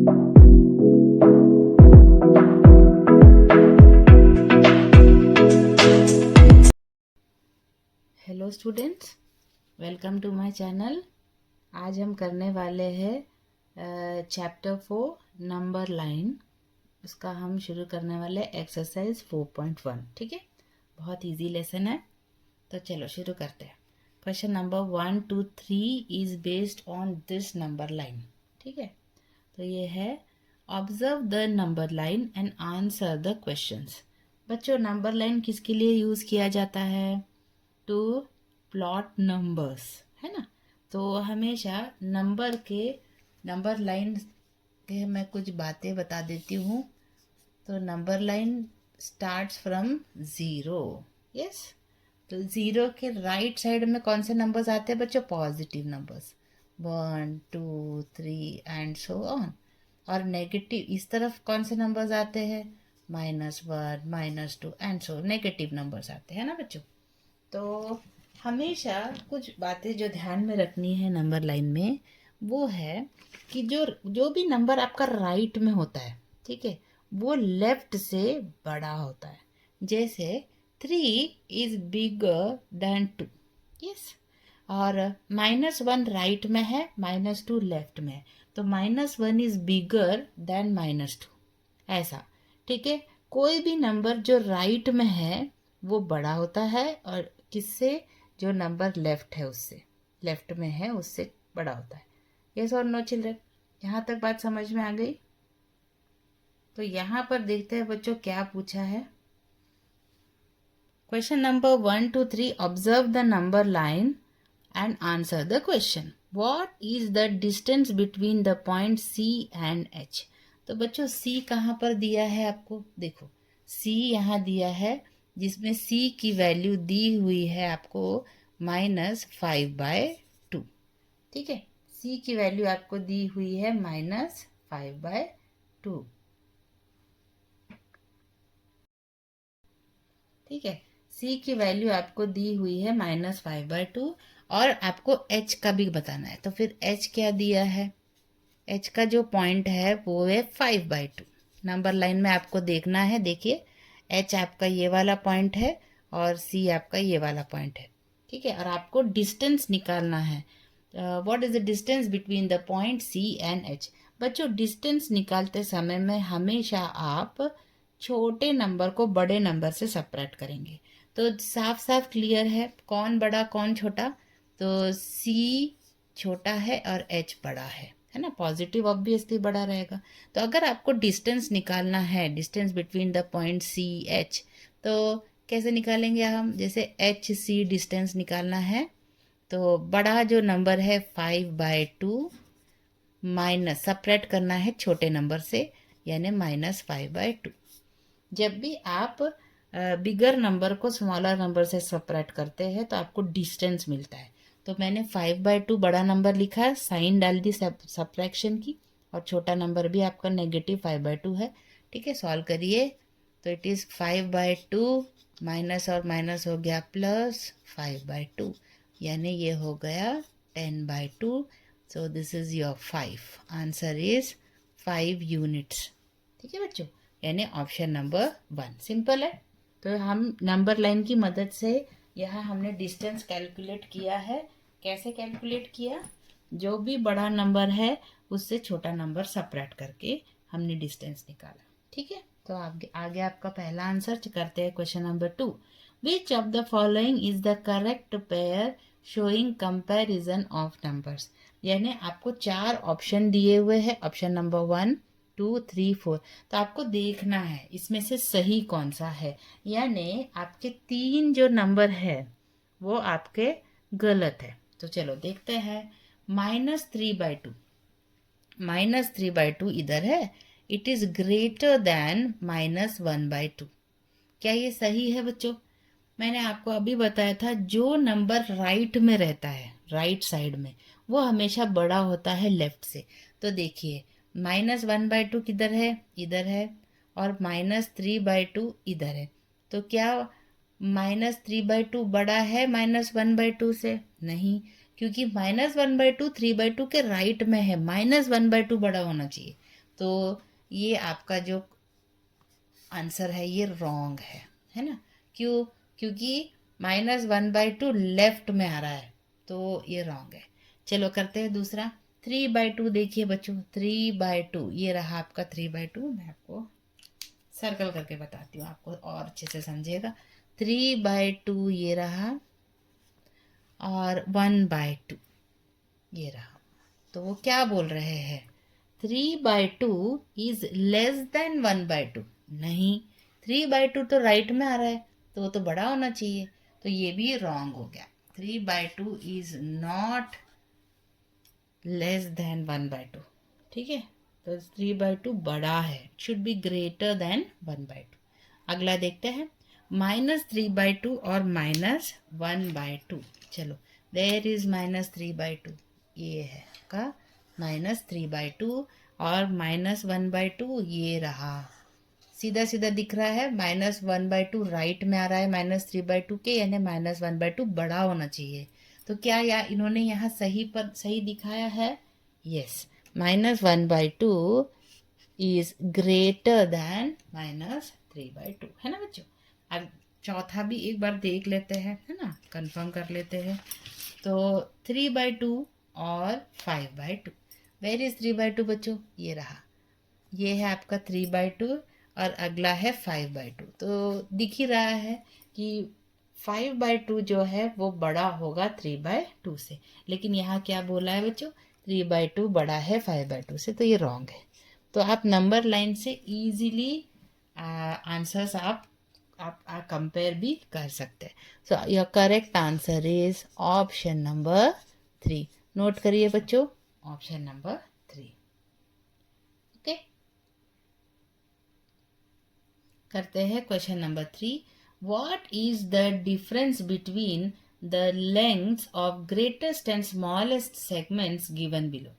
Hello students, welcome to my channel. आज हम करने वाले हैं चैप्टर 4 नंबर लाइन। उसका हम शुरू करने वाले एक्सरसाइज 4.1। ठीक है, बहुत इजी लेसन है, तो चलो शुरू करते हैं। Question number 1 to 3 is based on this number line. ठीक है, तो ये है observe the number line and answer the questions. बच्चों, नंबर लाइन किसके लिए यूज़ किया जाता है? टू प्लॉट नंबर्स, है ना। तो हमेशा नंबर लाइन के मैं कुछ बातें बता देती हूँ। तो number line starts from zero. Yes, तो ज़ीरो के राइट साइड में कौन से नंबर्स आते हैं बच्चों? Positive numbers, 1 2 3 and so on. और नेगेटिव इस तरफ कौन से नंबर्स आते हैं? -1 -2 एंड सो नेगेटिव नंबर्स आते हैं ना बच्चों। तो हमेशा कुछ बातें जो ध्यान में रखनी है नंबर लाइन में, वो है कि जो भी नंबर आपका राइट में होता है, ठीक है, वो लेफ्ट से बड़ा होता है। जैसे 3 इज बिगर देन 2। यस, और -1 राइट में है, -2 लेफ्ट में है, तो -1 इज बिगर देन -2, ऐसा। ठीक है, कोई भी नंबर जो राइट में है वो बड़ा होता है, और किससे? जो नंबर लेफ्ट है उससे, लेफ्ट में है उससे बड़ा होता है। यस और नो चिल्ड्रन, यहाँ तक बात समझ में आ गई? तो यहाँ पर देखते हैं बच्चों क्या पूछा है। Question number 1 to 3, observe the number line and answer the question. What is the distance between the point C and H? तो बच्चों सी कहाँ पर दिया है आपको? देखो, सी यहाँ दिया है, जिसमें सी की वैल्यू दी हुई है आपको -5/2। ठीक है, सी की वैल्यू आपको दी हुई है -5/2। ठीक है, सी की वैल्यू आपको दी हुई है -5/2, और आपको एच का भी बताना है। तो फिर एच क्या दिया है? एच का जो पॉइंट है वो है 5/2। नंबर लाइन में आपको देखना है, देखिए एच आपका ये वाला पॉइंट है और सी आपका ये वाला पॉइंट है। ठीक है, और आपको डिस्टेंस निकालना है। What is the distance between the point C and H? बच्चों, डिस्टेंस निकालते समय में हमेशा आप छोटे नंबर को बड़े नंबर से सेपरेट करेंगे। तो साफ साफ क्लियर है कौन बड़ा कौन छोटा। तो सी छोटा है और एच बड़ा है ना। पॉजिटिव ऑब्वियसली बड़ा रहेगा। तो अगर आपको डिस्टेंस निकालना है, distance between the point C H, तो कैसे निकालेंगे हम? जैसे एच सी डिस्टेंस निकालना है, तो बड़ा जो नंबर है 5/2 माइनस सेपरेट करना है छोटे नंबर से, यानी -5/2। जब भी आप बिगर नंबर को स्मॉलर नंबर से सेपरेट करते हैं तो आपको डिस्टेंस मिलता है। तो मैंने 5/2 बड़ा नंबर लिखा है, साइन डाल दी सब्ट्रैक्शन की, और छोटा नंबर भी आपका -5/2 है। ठीक है, सॉल्व करिए। तो इट इज़ 5/2 माइनस और माइनस हो गया प्लस 5/2, यानी ये हो गया 10/2। So this is your 5। Answer is 5 units. ठीक है बच्चों, यानी ऑप्शन नंबर 1 सिंपल है। तो हम नंबर लाइन की मदद से यहाँ हमने डिस्टेंस कैलकुलेट किया है। कैसे कैलकुलेट किया? जो भी बड़ा नंबर है उससे छोटा नंबर सेपरेट करके हमने डिस्टेंस निकाला। ठीक है, तो आगे आगे आपका पहला आंसर करते हैं। Question number 2, which of the following is the correct pair showing comparison of numbers? यानी आपको 4 ऑप्शन दिए हुए हैं, ऑप्शन नंबर 1 2 3 4। तो आपको देखना है इसमें से सही कौन सा है। यानी आपके 3 जो नंबर है वो आपके गलत है। तो चलो देखते हैं। -3/2, -3/2 इधर है। It is greater than -1/2। क्या ये सही है बच्चों? मैंने आपको अभी बताया था, जो नंबर राइट में रहता है, राइट साइड में, वो हमेशा बड़ा होता है लेफ्ट से। तो देखिए, -1/2 किधर है? इधर है। और -3/2 इधर है। तो क्या -3/2 बड़ा है -1/2 से? नहीं, क्योंकि -1/2 3/2 के राइट में है, -1/2 बड़ा होना चाहिए। तो ये आपका जो आंसर है ये रॉन्ग है ना। क्यों? क्योंकि -1/2 लेफ्ट में आ रहा है, तो ये रॉन्ग है। चलो करते हैं दूसरा। 3/2 देखिए बच्चों, 3/2 ये रहा आपका 3/2। मैं आपको सर्कल करके बताती हूँ, आपको और अच्छे से समझेगा। 3/2 ये रहा, और 1/2 ये रहा। तो वो क्या बोल रहे हैं? 3/2 इज लेस देन 1/2। नहीं, 3/2 तो राइट में आ रहा है, तो वो तो बड़ा होना चाहिए, तो ये भी रॉन्ग हो गया। 3/2 इज नॉट लेस देन 1/2। ठीक है, तो 3/2 बड़ा है, शुड बी ग्रेटर देन 1/2। अगला देखते हैं, -3/2 और -1/2। चलो, देयर इज -3/2, ये है का -3/2, और -1/2 ये रहा। सीधा सीधा दिख रहा है, -1/2 राइट में आ रहा है -3/2 के, यानी -1/2 बड़ा होना चाहिए। तो क्या इन्होंने यहाँ सही पर सही दिखाया है? यस, -1/2 इज ग्रेटर देन -3/2, है ना बच्चों। अब चौथा भी एक बार देख लेते हैं, है ना, कंफर्म कर लेते हैं। तो 3/2 और 5/2, वेर इज 3/2 बच्चों? ये रहा, ये है आपका 3/2, और अगला है 5/2। तो दिख ही रहा है कि 5/2 जो है वो बड़ा होगा 3/2 से, लेकिन यहाँ क्या बोला है बच्चों? 3/2 बड़ा है 5/2 से, तो ये रॉन्ग है। तो आप नंबर लाइन से इजीली आंसर्स आप कंपेयर भी कर सकते हैं। So your correct answer is option number 3। Note करिए बच्चों, ऑप्शन नंबर 3। ओके, करते हैं question number 3। What is the difference between the lengths of greatest and smallest segments given below?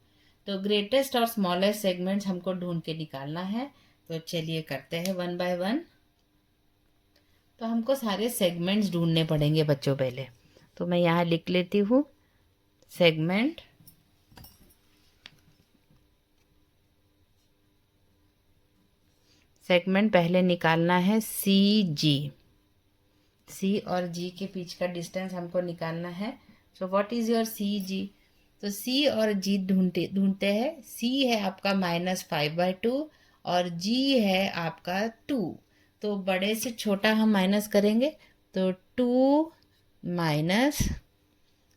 तो ग्रेटेस्ट और स्मॉलेस्ट सेगमेंट्स हमको ढूंढ के निकालना है, तो चलिए करते हैं वन बाय वन। तो हमको सारे सेगमेंट्स ढूंढने पड़ेंगे बच्चों पहले, तो मैं यहाँ लिख लेती हूँ सेगमेंट। सेगमेंट पहले निकालना है सी और जी के बीच का डिस्टेंस हमको निकालना है। So what is your CG? तो सी और जी ढूंढते हैं। सी है आपका -5/2 और जी है आपका 2। तो बड़े से छोटा हम माइनस करेंगे, तो 2 माइनस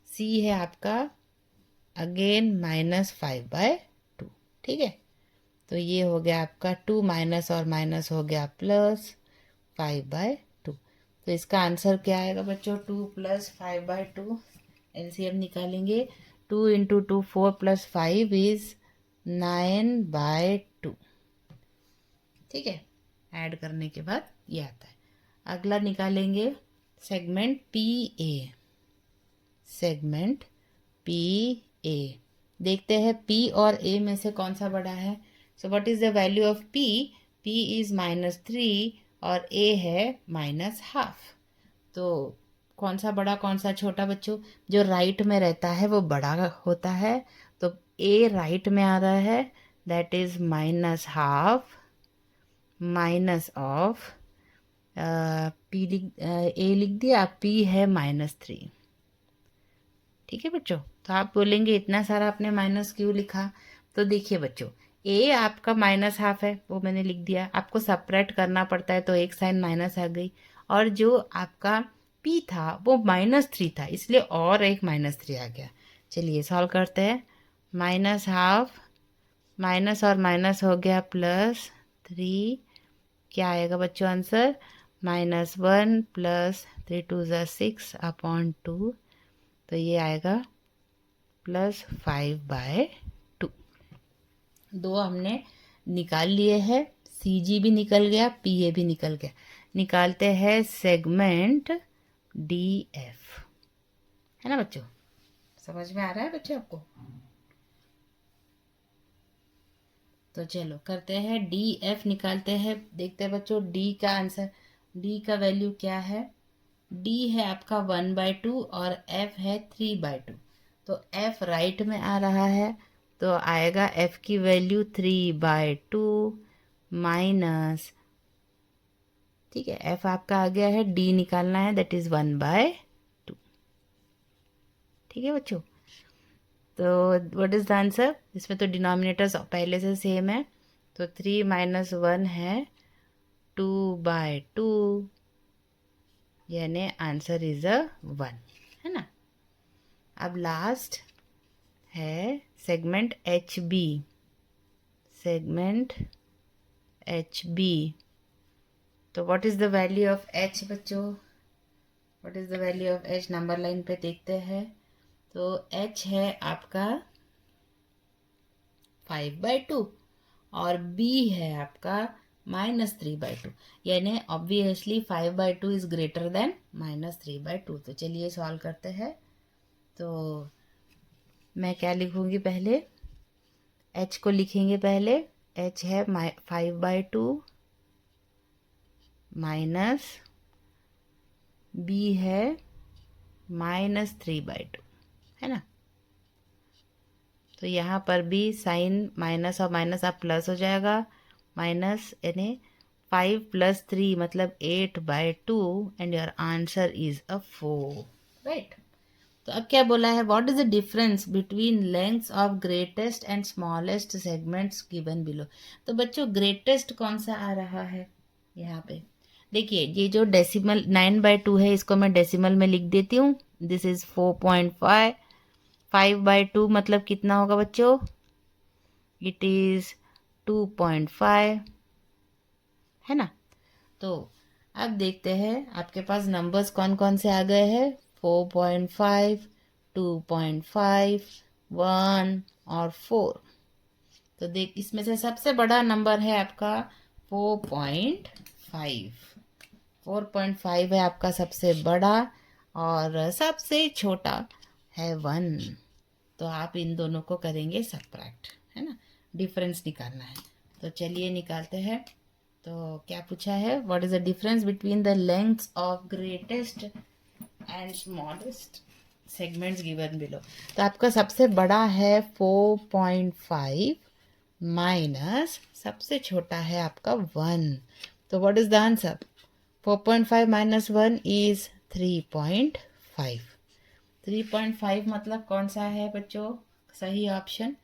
सी है आपका अगेन -5/2। ठीक है, तो ये हो गया आपका 2 माइनस और माइनस हो गया प्लस 5/2। तो इसका आंसर क्या आएगा बच्चों? 2 + 5/2। एलसीएम निकालेंगे, 2 × 2 4 + 5 इज 9/2। ठीक है, ऐड करने के बाद ये आता है। अगला निकालेंगे सेगमेंट PA। देखते हैं P और A में से कौन सा बड़ा है। So what is the value of P? P is -3 और A है -1/2। तो कौन सा बड़ा कौन सा छोटा बच्चों? जो राइट में रहता है वो बड़ा होता है, तो A राइट में आ रहा है, that is -1/2 minus of A लिख दिया, P है -3। ठीक है बच्चों, तो आप बोलेंगे इतना सारा आपने माइनस क्यों लिखा? तो देखिए बच्चों, ए आपका -1/2 है, वो मैंने लिख दिया। आपको सपरेट करना पड़ता है, तो एक साइन माइनस आ गई, और जो आपका पी था वो -3 था, इसलिए और एक -3 आ गया। चलिए सॉल्व करते हैं। -1/2 माइनस और माइनस हो गया +3। क्या आएगा बच्चों आंसर? -1 + 3 × 2 = 6/2। तो ये आएगा +5/2। दो हमने निकाल लिए हैं, CG भी निकल गया, PA भी निकल गया। निकालते हैं सेगमेंट DF, है ना बच्चों? समझ में आ रहा है बच्चों आपको? तो चलो करते हैं DF निकालते हैं। देखते हैं बच्चों D का आंसर, D का वैल्यू क्या है? D है आपका 1/2 और F है 3/2। तो F राइट में आ रहा है, तो आएगा f की वैल्यू 3/2 माइनस, ठीक है, f आपका आ गया है, d निकालना है, दैट इज 1/2। ठीक है बच्चों, तो व्हाट इज द आंसर? इसमें तो डिनोमिनेटर्स पहले से सेम है, तो 3 - 1 है 2/2, यानी आंसर इज 1, है ना। अब लास्ट है segment H B, segment H B. तो what is the value of H बच्चों? What is the value of H? Number line पे देखते हैं, तो एच है आपका 5/2 और बी है आपका -3/2, यानी ऑब्वियसली 5/2 इज ग्रेटर देन -3/2। तो चलिए सॉल्व करते हैं। तो मैं क्या लिखूंगी? पहले h को लिखेंगे। पहले h है 5/2 माइनस b है -3/2, है ना। तो यहाँ पर भी साइन माइनस और माइनस अब प्लस हो जाएगा, माइनस यानी 5 + 3 मतलब 8/2 and your answer is 4, right. तो अब क्या बोला है? What is the difference between lengths of greatest and smallest segments given below. तो बच्चों ग्रेटेस्ट कौन सा आ रहा है यहाँ पे? देखिए ये जो डेसिमल 9/2 है, इसको मैं डेसिमल में लिख देती हूँ। This is 4.5। 5/2 मतलब कितना होगा बच्चों? इट इज 2.5, है ना। तो अब देखते हैं आपके पास नंबर्स कौन कौन से आ गए हैं। 4.5, 2.5, 1 और 4। तो देख, इसमें से सबसे बड़ा नंबर है आपका 4.5। 4.5 है आपका सबसे बड़ा, और सबसे छोटा है 1। तो आप इन दोनों को करेंगे सबट्रैक्ट, है ना, डिफरेंस निकालना है। तो चलिए निकालते हैं। तो क्या पूछा है? What is the difference between the lengths of greatest and smallest segments given below. तो आपका सबसे बड़ा है 4.5 माइनस सबसे छोटा है आपका 1। तो what is the answer? 4.5 - 1 is 3.5। 3.5 मतलब कौन सा है बच्चों सही ऑप्शन?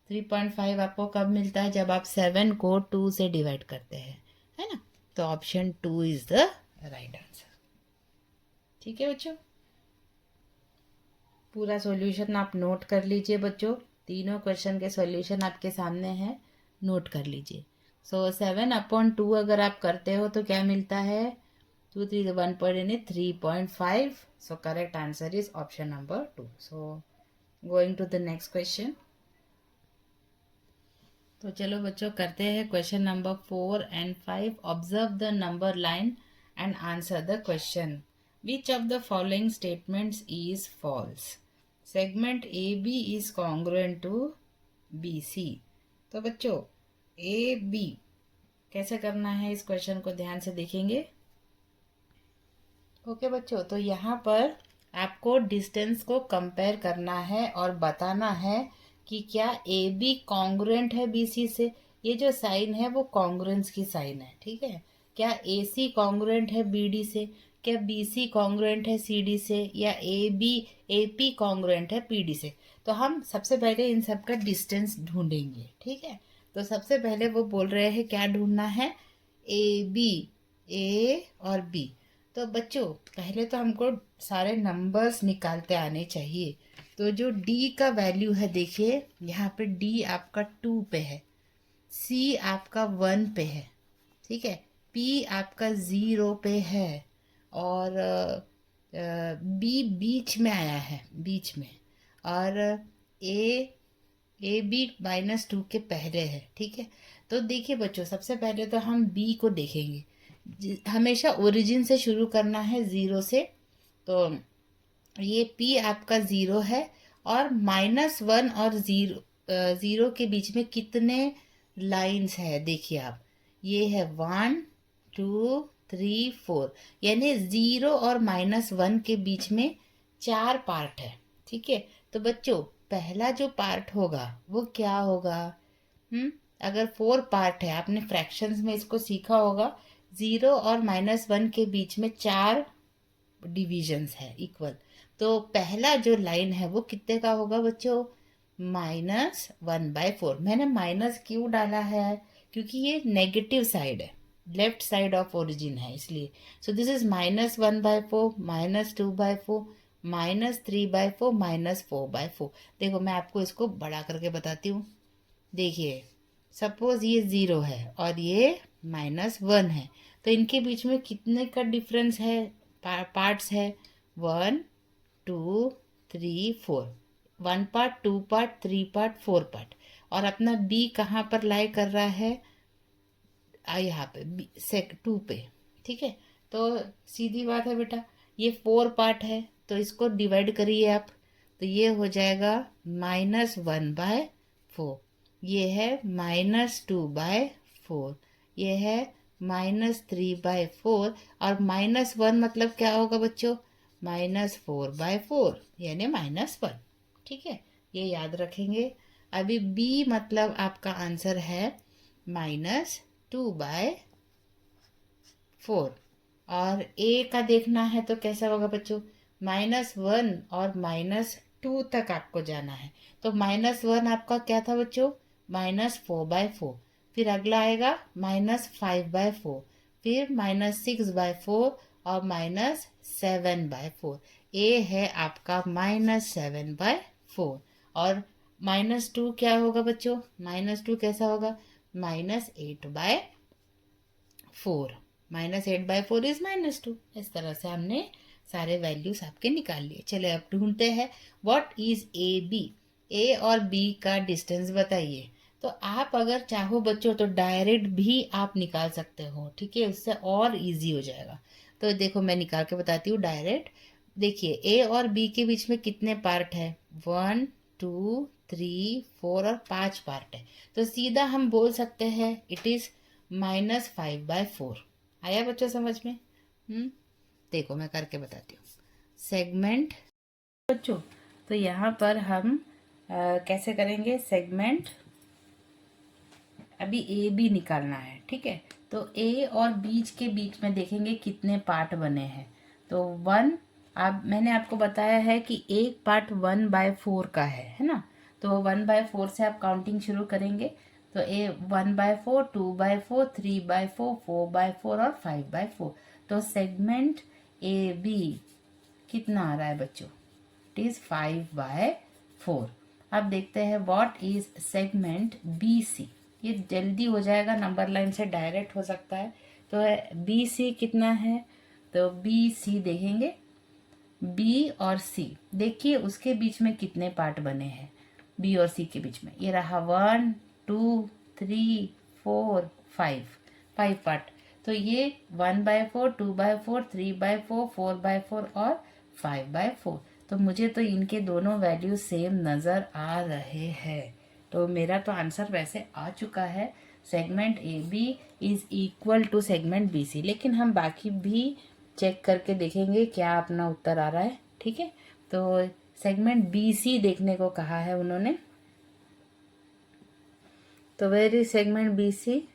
3.5 आपको कब मिलता है? जब आप 7 को 2 से डिवाइड करते हैं, है ना। तो option 2 is the right answer. ठीक है बच्चों, पूरा सॉल्यूशन आप नोट कर लीजिए बच्चों। तीनों क्वेश्चन के सॉल्यूशन आपके सामने हैं, नोट कर लीजिए। सो 7/2 अगर आप करते हो तो क्या मिलता है? 2 3 1 point 3.5। So correct answer is option number 2। So going to the next question. तो चलो बच्चों करते हैं question number 4 and 5। Observe the number line and answer the question. Which of the following statements is false? Segment A B is congruent to B C. तो बच्चों A B कैसे करना है, इस क्वेश्चन को ध्यान से देखेंगे। ओके बच्चों, तो यहाँ पर आपको डिस्टेंस को कंपेयर करना है और बताना है कि क्या ए बी कॉन्ग्रुएंट है बी सी से। ये जो साइन है वो कॉन्ग्रुएंस की साइन है, ठीक है। क्या ए सी कॉन्ग्रुएंट है बी डी से, क्या बी सी कॉन्ग्रुएंट है सी डी से, या ए पी कॉन्ग्रुएंट है पी डी से। तो हम सबसे पहले इन सब का डिस्टेंस ढूंढेंगे, ठीक है। तो सबसे पहले वो बोल रहे हैं क्या ढूंढना है? ए बी, ए और बी। तो बच्चों पहले तो हमको सारे नंबर्स निकालते आने चाहिए। तो जो d का वैल्यू है, देखिए यहाँ पे d आपका 2 पे है, c आपका 1 पे है, ठीक है, p आपका 0 पे है, और b बीच में आया है, बीच में, और ए बी -2 के पहले है, ठीक है। तो देखिए बच्चों सबसे पहले तो हम b को देखेंगे। हमेशा ओरिजिन से शुरू करना है, 0 से। तो ये p आपका 0 है, और -1 और 0 के बीच में कितने लाइंस है देखिए आप। ये है 1 2 3 4, यानी 0 और -1 के बीच में 4 पार्ट है, ठीक है। तो बच्चों पहला जो पार्ट होगा वो क्या होगा? अगर 4 पार्ट है, आपने फ्रैक्शंस में इसको सीखा होगा, 0 और -1 के बीच में 4 डिविजन्स है इक्वल। तो पहला जो लाइन है वो कितने का होगा बच्चों? -1/4। मैंने माइनस क्यों डाला है? क्योंकि ये नेगेटिव साइड है, लेफ्ट साइड ऑफ ओरिजिन है, इसलिए। So this is -1/4, -2/4, -3/4, -4/4। देखो मैं आपको इसको बड़ा करके बताती हूँ। देखिए, सपोज ये 0 है और ये -1 है, तो इनके बीच में कितने का डिफरेंस है? पार्ट्स है 1 2 3 4। 1 पार्ट, 2 पार्ट, 3 पार्ट, 4 पार्ट। और अपना बी कहाँ पर लाई कर रहा है? यहाँ पे बी सेक 2 पे। ठीक है, तो सीधी बात है बेटा, ये 4 पार्ट है तो इसको डिवाइड करिए आप, तो ये हो जाएगा -1/4। ये है -2/4। ये है -3/4। और -1 मतलब क्या होगा बच्चों? -4/4, यानी -1। ठीक है, ये याद रखेंगे। अभी बी मतलब आपका आंसर है -2/4। और ए का देखना है तो कैसा होगा बच्चों? -1 और -2 तक आपको जाना है। तो -1 आपका क्या था बच्चों? -4/4। फिर अगला आएगा -5/4, फिर -6/4 और -7/4। ए है आपका -7/4। और -2 क्या होगा बच्चों? -2 कैसा होगा? -8/4। -8/4 इज -2। इस तरह से हमने सारे वैल्यूज आपके निकाल लिए। चले अब ढूंढते हैं व्हाट इज ए बी। ए और बी का डिस्टेंस बताइए। तो आप अगर चाहो बच्चों तो डायरेक्ट भी आप निकाल सकते हो, ठीक है, उससे और इजी हो जाएगा। तो देखो मैं निकाल के बताती हूँ डायरेक्ट। देखिए ए और बी के बीच में कितने पार्ट है? 1 2 3 4 और 5 पार्ट है। तो सीधा हम बोल सकते हैं इट इज -5/4। आया बच्चों समझ में? देखो मैं करके बताती हूँ। सेगमेंट बच्चों, तो यहाँ पर हम कैसे करेंगे सेगमेंट? अभी ए बी निकालना है, ठीक है। तो ए और बीच के बीच में देखेंगे कितने पार्ट बने हैं। तो 1, अब मैंने आपको बताया है कि एक पार्ट 1/4 का है ना। तो 1/4 से आप काउंटिंग शुरू करेंगे। तो ए 1/4, 2/4, 3/4, 4/4 और 5/4। तो सेगमेंट ए बी कितना आ रहा है बच्चों? It is 5/4। अब देखते हैं what is segment B C. ये जल्दी हो जाएगा, नंबर लाइन से डायरेक्ट हो सकता है। तो बी सी कितना है? तो बी सी देखेंगे, बी और सी देखिए उसके बीच में कितने पार्ट बने हैं। बी और सी के बीच में ये रहा 1 2 3 4 5, 5 पार्ट। तो ये 1/4, 2/4, 3/4, 4/4 और 5/4। तो मुझे तो इनके दोनों वैल्यू सेम नज़र आ रहे हैं। तो मेरा तो आंसर वैसे आ चुका है। Segment A B is equal to segment B C. लेकिन हम बाकी भी चेक करके देखेंगे क्या अपना उत्तर आ रहा है, ठीक है। तो सेगमेंट बी सी देखने को कहा है उन्होंने। तो where is segment B C?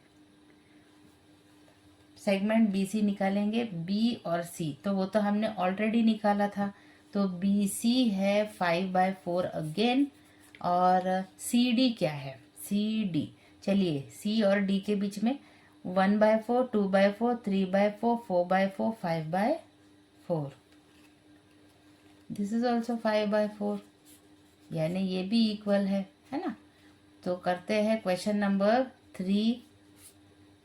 Segment B C निकालेंगे, बी और सी तो वो तो हमने ऑलरेडी निकाला था। तो बी सी है 5/4 अगेन। और सी डी क्या है? सी डी, चलिए सी और डी के बीच में 1/4, 2/4, 3/4, 4/4, 5/4। दिस इज ऑल्सो 5/4, यानी ये भी इक्वल है ना। तो करते हैं क्वेश्चन नंबर 3,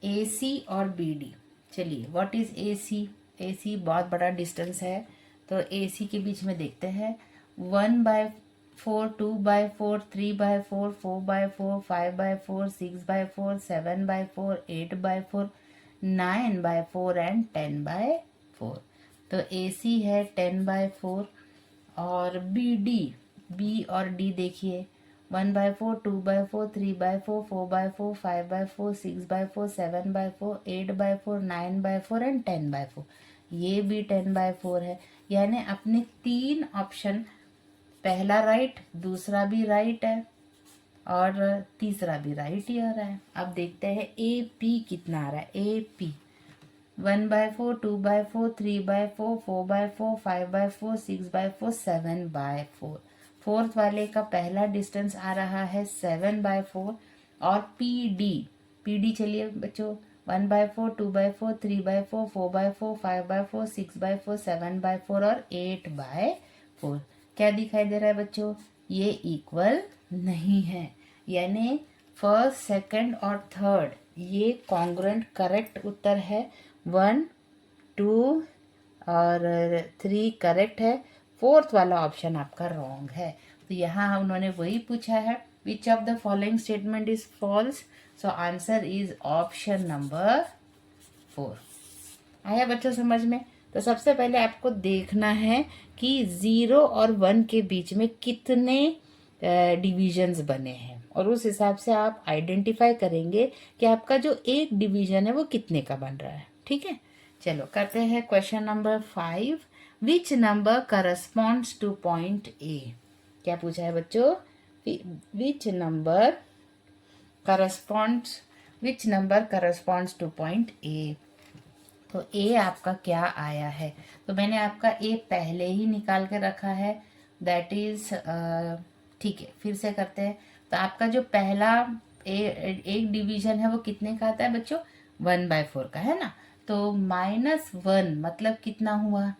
ए सी और बी डी। चलिए व्हाट इज ए सी? ए सी बहुत बड़ा डिस्टेंस है। तो ए सी के बीच में देखते हैं 1/4, 2/4, 3/4, 4/4, 5/4, 6/4, 7/4, 8/4, 9/4 एंड 10/4। तो ए सी है 10/4। और बी डी, बी और डी देखिए 1/4, 2/4, 3/4, 4/4, 5/4, 6/4, 7/4, 8/4, 9/4 एंड 10/4। ये भी 10/4 है। यानी अपने 3 ऑप्शन पहला राइट, दूसरा भी राइट है और तीसरा भी राइट ही आ रहा है। अब देखते हैं ए पी कितना आ रहा है। A P 1/4, 2/4, 3/4, 4/4, 5/4, 6/4, 7/4। फोर्थ वाले का पहला डिस्टेंस आ रहा है 7/4 और पी डी चलिए बच्चों 1/4, 2/4, 3/4, 4/4, 5/4, 6/4, 7/4 और 8/4। क्या दिखाई दे रहा है बच्चों? ये इक्वल नहीं है, यानी फर्स्ट, सेकंड और थर्ड ये कॉन्ग्रुएंट करेक्ट उत्तर है। 1, 2 और 3 करेक्ट है, फोर्थ वाला ऑप्शन आपका रॉन्ग है। तो यहाँ उन्होंने वही पूछा है, which of the following statement is false? So answer is option number 4। आया बच्चों समझ में? तो सबसे पहले आपको देखना है कि 0 और 1 के बीच में कितने डिविजन्स बने हैं और उस हिसाब से आप आइडेंटिफाई करेंगे कि आपका जो एक डिवीजन है वो कितने का बन रहा है। ठीक है, चलो करते हैं question number 5। Which number corresponds two point A? क्या पूछा है बच्चों? Which number corresponds two point A? तो ए आपका क्या आया है? तो मैंने आपका ए पहले ही निकाल के रखा है, दैट इज ठीक है, फिर से करते हैं। तो आपका जो पहला एक डिवीजन है वो कितने का आता है बच्चों? 1/4 का है ना। तो -1 मतलब कितना हुआ?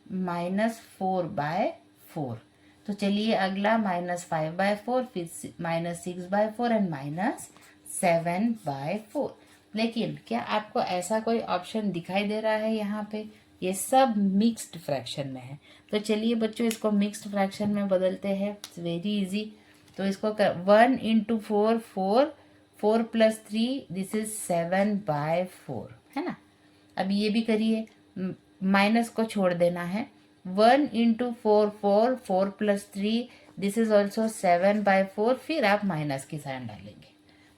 -4/4। तो चलिए अगला -5/4, फिर -6/4 एंड -7/4। लेकिन क्या आपको ऐसा कोई ऑप्शन दिखाई दे रहा है यहाँ पे? ये सब मिक्स्ड फ्रैक्शन में है। तो चलिए बच्चों इसको मिक्स्ड फ्रैक्शन में बदलते हैं, इट्स वेरी इजी। तो इसको 1 × 4 4, 4 + 3 दिस इज 7/4 है ना। अब ये भी करिए, माइनस को छोड़ देना है। 1 × 4 4, 4 + 3 दिस इज ऑल्सो 7/4, फिर आप माइनस की साइन डालेंगे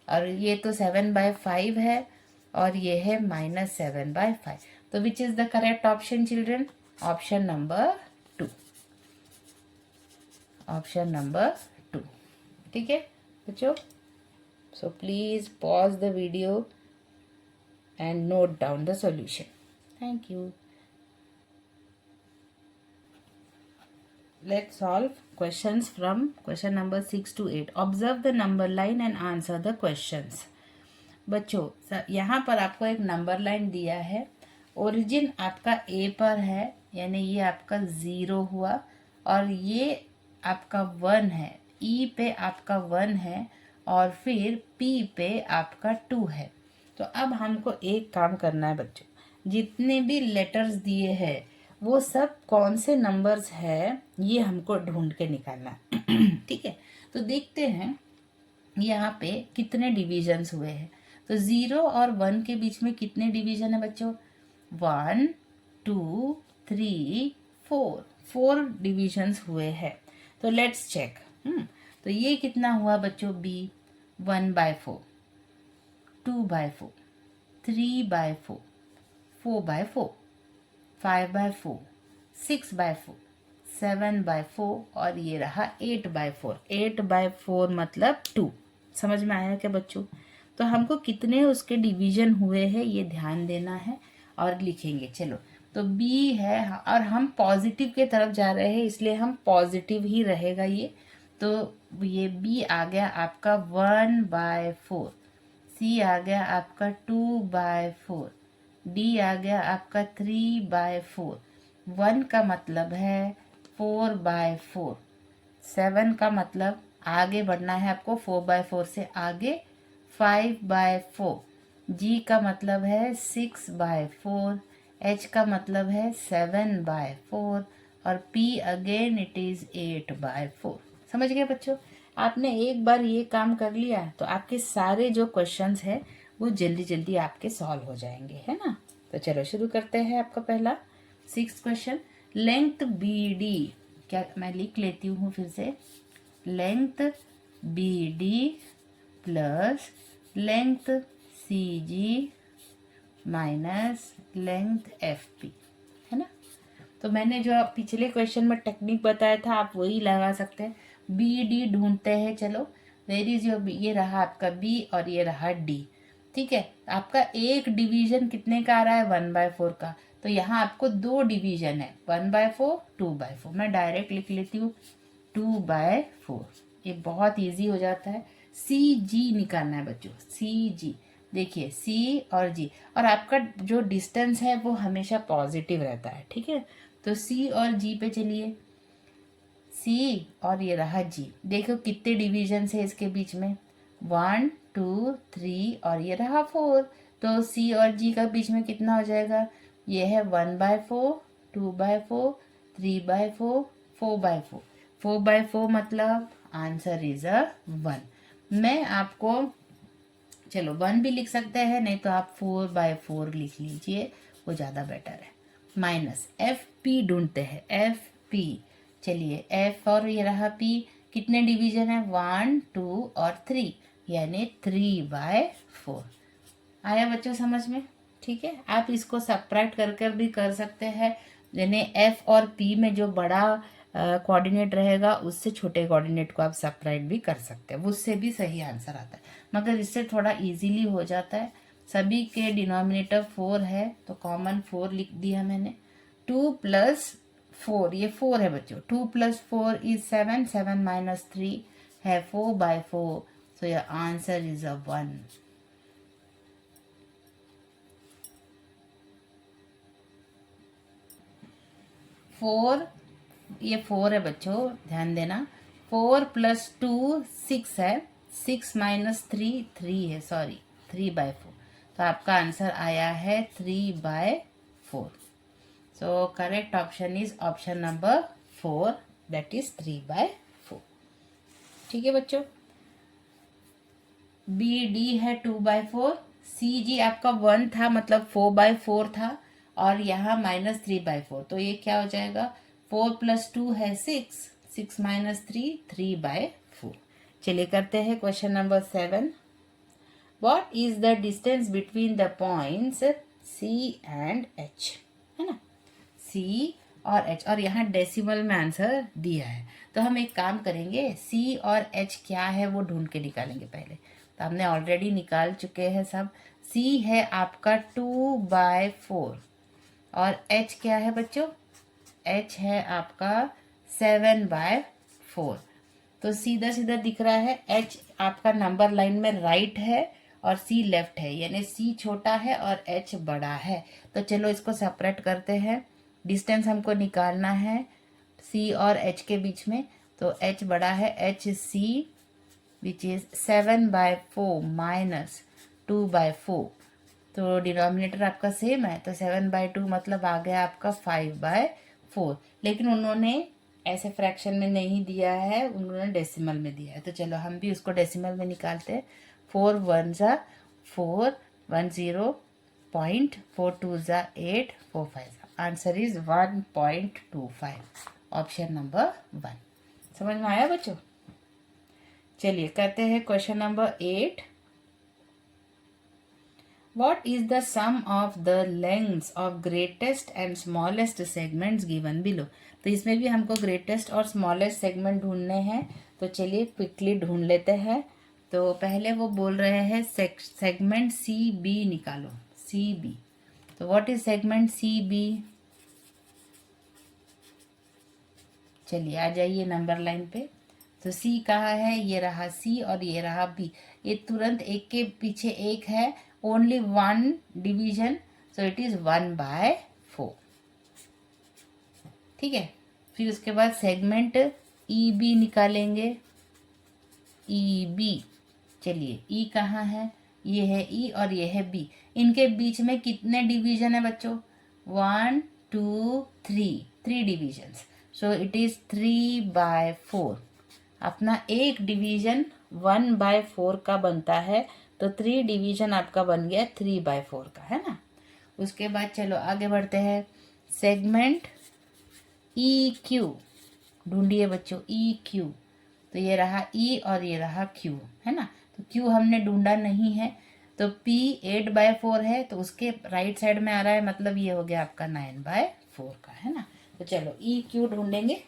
और ये तो 7/5 है और ये है -7/5। तो which is the correct option children? Option number 2। Option number 2। ठीक है बच्चों, so please pause the video and note down the solution. Thank you. Let's solve questions from question number 6 to 8. Observe the number line and answer the questions. बच्चों यहाँ पर आपको एक number line दिया है, ओरिजिन आपका ए पर है, यानी ये आपका 0 हुआ और ये आपका 1 है, ई पे आपका 1 है और फिर पी पे आपका 2 है। तो अब हमको एक काम करना है बच्चों, जितने भी लेटर्स दिए हैं वो सब कौन से नंबर्स है ये हमको ढूंढ के निकालना है। ठीक है, तो देखते हैं यहाँ पे कितने डिविजन्स हुए हैं। तो 0 और 1 के बीच में कितने डिवीजन है बच्चों? 1 2 3 4, 4 डिविजन्स हुए हैं। तो लेट्स चेक। तो ये कितना हुआ बच्चों? बी 1/4, 2/4, 3/4, 4/4, 5/4, 6/4, 7/4 और ये रहा 8/4। 8/4 मतलब 2। समझ में आया क्या बच्चों? तो हमको कितने उसके डिवीजन हुए हैं ये ध्यान देना है और लिखेंगे। चलो, तो बी है और हम पॉजिटिव के तरफ जा रहे हैं इसलिए हम पॉजिटिव ही रहेगा ये। तो ये बी आ गया आपका 1/4, सी आ गया आपका 2/4, डी आ गया आपका 3/4, 1 का मतलब है 4/4, 7 का मतलब आगे बढ़ना है आपको 4/4 से आगे 5/4, जी का मतलब है 6/4, एच का मतलब है 7/4 और पी अगेन इट इज 8/4। समझ गए बच्चों? आपने एक बार ये काम कर लिया तो आपके सारे जो क्वेश्चंस हैं वो जल्दी जल्दी आपके सॉल्व हो जाएंगे, है ना। तो चलो शुरू करते हैं। आपका पहला 6th question, length B D, क्या मैं लिख लेती हूँ फिर से, length B D plus length C G minus length F P, है ना। तो मैंने जो पिछले क्वेश्चन में टेक्निक बताया था आप वही लगा सकते हैं। बी डी ढूंढते हैं। चलो वेर इज योर बी, ये रहा आपका बी और ये रहा डी। ठीक है, आपका एक डिवीजन कितने का आ रहा है 1/4 का, तो यहाँ आपको दो डिवीजन है 1/4 2/4। मैं डायरेक्ट लिख लेती हूँ 2/4। ये बहुत इजी हो जाता है। सी जी निकालना है बच्चों, सी जी। देखिए सी और जी, और आपका जो डिस्टेंस है वो हमेशा पॉजिटिव रहता है। ठीक है, तो सी और जी पे चलिए। सी और ये रहा जी। देखो कितने डिविजन है इसके बीच में, 1 2 3 और ये रहा 4। तो सी और जी का बीच में कितना हो जाएगा, ये है 1/4 2/4 3/4 4/4। 4/4 मतलब आंसर इज अ 1। मैं आपको, चलो 1 भी लिख सकते हैं, नहीं तो आप 4/4 लिख लीजिए, वो ज़्यादा बेटर है। माइनस एफ पी ढूंढते हैं, एफ पी। चलिए एफ और ये रहा पी, कितने डिवीजन है 1 2 और 3, यानी 3/4। आया बच्चों समझ में? ठीक है, आप इसको सब्ट्रैक्ट कर भी कर सकते हैं, यानी एफ और पी में जो बड़ा कोऑर्डिनेट रहेगा उससे छोटे कोऑर्डिनेट को आप सब्ट्रैक्ट भी कर सकते हैं, उससे भी सही आंसर आता है। मगर इससे थोड़ा इजीली हो जाता है। सभी के डिनोमिनेटर 4 है तो कॉमन 4 लिख दिया मैंने। 2 + 4, ये 4 है बच्चों, 2 + 4 इज 7, 7 - 3 है 4/4। So your answer is a 1। Four, ये 4 है बच्चों, ध्यान देना। 4 + 2 6 है, 6 - 3 3 है, सॉरी 3/4। तो आपका आंसर आया है 3/4। So correct option is option number 4, that is 3/4। ठीक है बच्चों, बी डी है 2/4, सी जी आपका 1 था मतलब 4/4 था, और यहाँ -3/4, तो ये क्या हो जाएगा 4 + 2 है 6, 6 - 3 3/4। चलिए करते हैं question number 7। What is the distance between the points C and H, है ना, सी और एच, और यहाँ डेसिमल में आंसर दिया है। तो हम एक काम करेंगे, सी और एच क्या है वो ढूंढ के निकालेंगे पहले। तो हमने ऑलरेडी निकाल चुके हैं सब। सी है आपका 2/4 और एच क्या है बच्चों, एच है आपका 7/4। तो सीधा सीधा दिख रहा है, एच आपका नंबर लाइन में राइट है और सी लेफ्ट है, यानी सी छोटा है और एच बड़ा है। तो चलो इसको सेपरेट करते हैं। डिस्टेंस हमको निकालना है सी और एच के बीच में, तो एच बड़ा है, H C which is 7/4 minus 2/4। तो डिनोमिनेटर आपका सेम है, तो 7/2 मतलब आ गया आपका 5/4। लेकिन उन्होंने ऐसे फ्रैक्शन में नहीं दिया है, उन्होंने डेसिमल में दिया है। तो चलो हम भी उसको डेसिमल में निकालते हैं। 4 1 ज़ा 4, 1 0, 0.4 2 ज़ा 8, 4 5 ज़ा। Answer is 1.25, option number 1। समझ में आया बच्चों? चलिए करते हैं question number 8। What is the sum of the lengths of greatest and smallest segments given below? तो इसमें भी हमको greatest और smallest segment ढूंढने हैं, तो चलिए क्विकली ढूंढ लेते हैं। तो पहले वो बोल रहे हैं सेगमेंट सी बी निकालो, सी बी। तो what is segment C B? चलिए आ जाइए नंबर लाइन पे। तो सी कहाँ है, ये रहा सी और ये रहा बी। ये तुरंत एक के पीछे एक है, only 1 division, so it is 1/4। ठीक है, फिर उसके बाद सेगमेंट ई बी निकालेंगे, ई बी। चलिए ई कहाँ है, ये है ई और ये है बी। इनके बीच में कितने डिवीजन है बच्चों, 1 2 3 डिविजन्स, सो इट इज 3/4। अपना एक डिवीजन 1/4 का बनता है, तो 3 डिवीजन आपका बन गया 3/4 का, है ना। उसके बाद चलो आगे बढ़ते हैं। सेगमेंट ई क्यू ढूंढिए बच्चों, ई क्यू। तो ये रहा ई और ये रहा क्यू, है ना। तो क्यू हमने ढूंढा नहीं है, तो पी 8/4 है, तो उसके राइट साइड में आ रहा है, मतलब ये हो गया आपका 9/4 का, है ना। तो चलो ई क्यू ढूंढेंगे,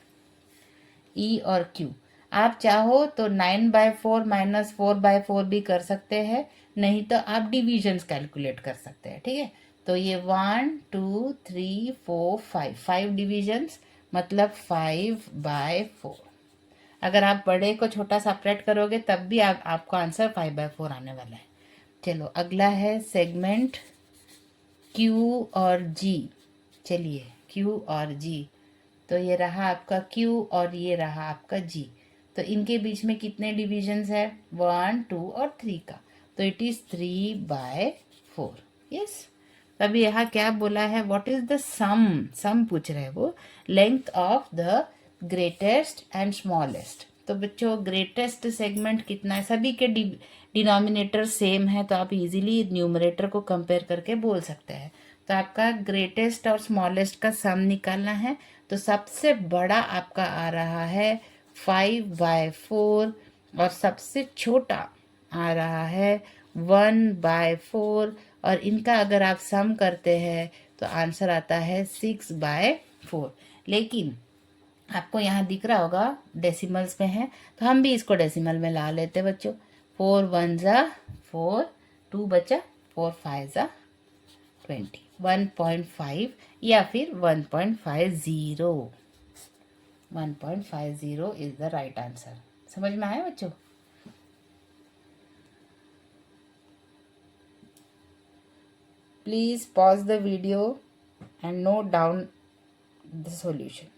ई और क्यू। आप चाहो तो 9/4 -4/4 भी कर सकते हैं, नहीं तो आप डिविजन्स कैलकुलेट कर सकते हैं, ठीक है। तो ये 1 2 3 4 5 डिविजन्स, मतलब 5/4। अगर आप बड़े को छोटा सपरेट करोगे तब भी आपको आंसर 5/4 आने वाला है। चलो अगला है सेगमेंट क्यू और जी। चलिए क्यू और जी, तो ये रहा आपका Q और ये रहा आपका G। तो इनके बीच में कितने डिविजन्स है, 1 2 और 3 का, तो इट इज 3/4। यस। तभी यहाँ क्या बोला है, व्हाट इज द सम पूछ रहे हैं वो, length of the greatest and smallest. तो बच्चों ग्रेटेस्ट सेगमेंट कितना है, सभी के डिनोमिनेटर सेम है, तो आप इजीली न्यूमरेटर को कंपेयर करके बोल सकते हैं। तो आपका ग्रेटेस्ट और स्मॉलेस्ट का सम निकालना है, तो सबसे बड़ा आपका आ रहा है 5/4 और सबसे छोटा आ रहा है 1/4, और इनका अगर आप सम करते हैं तो आंसर आता है 6/4। लेकिन आपको यहाँ दिख रहा होगा डेसिमल्स में है, तो हम भी इसको डेसिमल में ला लेते बच्चों। 4 1 ज़ा 4, 2 बचा, 4 5 ज़ा 20, 1.5 या फिर 1.50। 1.50 इज द राइट आंसर। समझ में आया बच्चों? Please pause the video and note down the solution.